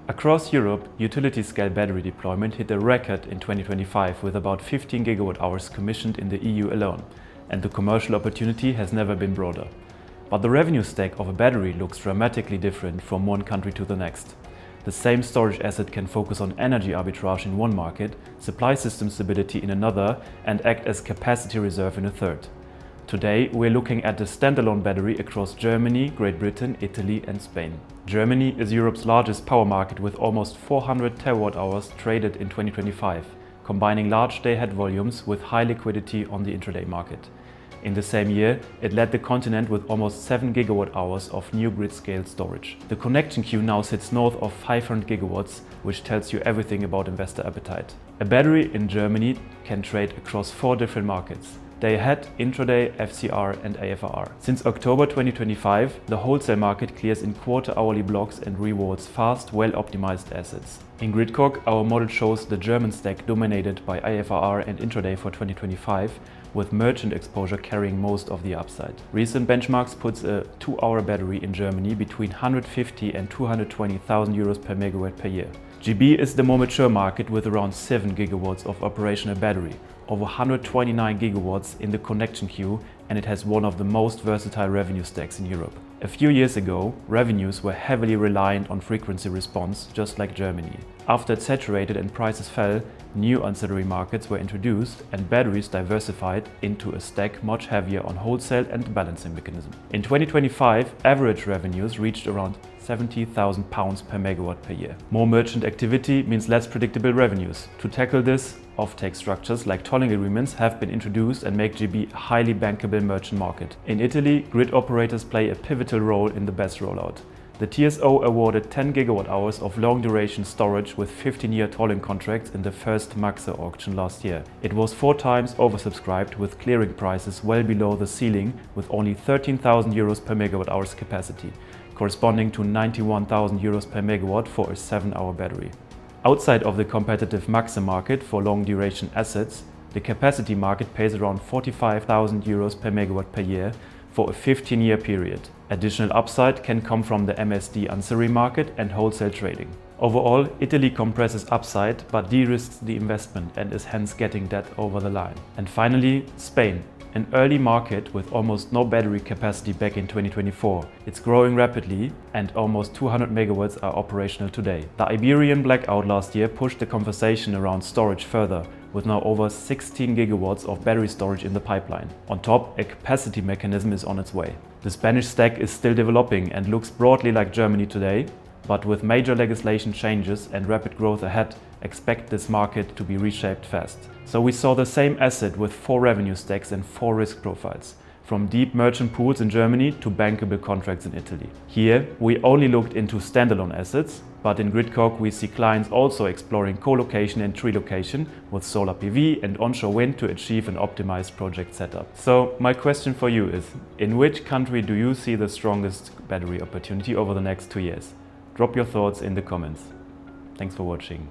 Across Europe, utility-scale battery deployment hit a record in 2025 with about 15 gigawatt-hours commissioned in the EU alone, and the commercial opportunity has never been broader. But the revenue stack of a battery looks dramatically different from one country to the next. The same storage asset can focus on energy arbitrage in one market, supply system stability in another, and act as capacity reserve in a third. Today, we're looking at the standalone battery across Germany, Great Britain, Italy and Spain. Germany is Europe's largest power market with almost 400 terawatt-hours traded in 2025, combining large day-ahead volumes with high liquidity on the intraday market. In the same year, it led the continent with almost 7 gigawatt-hours of new grid-scale storage. The connection queue now sits north of 500 gigawatts, which tells you everything about investor appetite. A battery in Germany can trade across 4 different markets: day-ahead, intraday, FCR and AFR. Since October 2025, the wholesale market clears in quarter-hourly blocks and rewards fast, well-optimized assets. In Gridcog, our model shows the German stack dominated by AFR and intraday for 2025, with merchant exposure carrying most of the upside. Recent benchmarks puts a 2-hour battery in Germany between 150 and 220,000 euros per megawatt per year. GB is the more mature market with around 7 gigawatts of operational battery, over 129 gigawatts in the connection queue, and it has one of the most versatile revenue stacks in Europe. A few years ago, revenues were heavily reliant on frequency response, just like Germany. After it saturated and prices fell, new ancillary markets were introduced and batteries diversified into a stack much heavier on wholesale and balancing mechanism. In 2025, average revenues reached around £70,000 per megawatt per year. More merchant activity means less predictable revenues. To tackle this, offtake structures like tolling agreements have been introduced and make GB a highly bankable merchant market. In Italy, grid operators play a pivotal role in the BESS rollout. The TSO awarded 10 gigawatt-hours of long-duration storage with 15-year tolling contracts in the first MACSE auction last year. It was 4 times oversubscribed, with clearing prices well below the ceiling, with only 13,000 euros per megawatt-hours capacity, corresponding to 91,000 euros per megawatt for a 7-hour battery. Outside of the competitive MACSE market for long-duration assets, the capacity market pays around 45,000 euros per megawatt per year for a 15-year period. Additional upside can come from the MSD ancillary market and wholesale trading. Overall, Italy compresses upside but de-risks the investment and is hence getting that over the line. And finally, Spain. An early market with almost no battery capacity back in 2024. It's growing rapidly and almost 200 megawatts are operational today. The Iberian blackout last year pushed the conversation around storage further, with now over 16 gigawatts of battery storage in the pipeline. On top, a capacity mechanism is on its way. The Spanish stack is still developing and looks broadly like Germany today, but with major legislation changes and rapid growth ahead, expect this market to be reshaped fast. So we saw the same asset with 4 revenue stacks and 4 risk profiles, from deep merchant pools in Germany to bankable contracts in Italy. Here, we only looked into standalone assets, but in Gridcog we see clients also exploring co-location and tree location with solar PV and onshore wind to achieve an optimized project setup. So my question for you is, in which country do you see the strongest battery opportunity over the next 2 years? Drop your thoughts in the comments. Thanks for watching.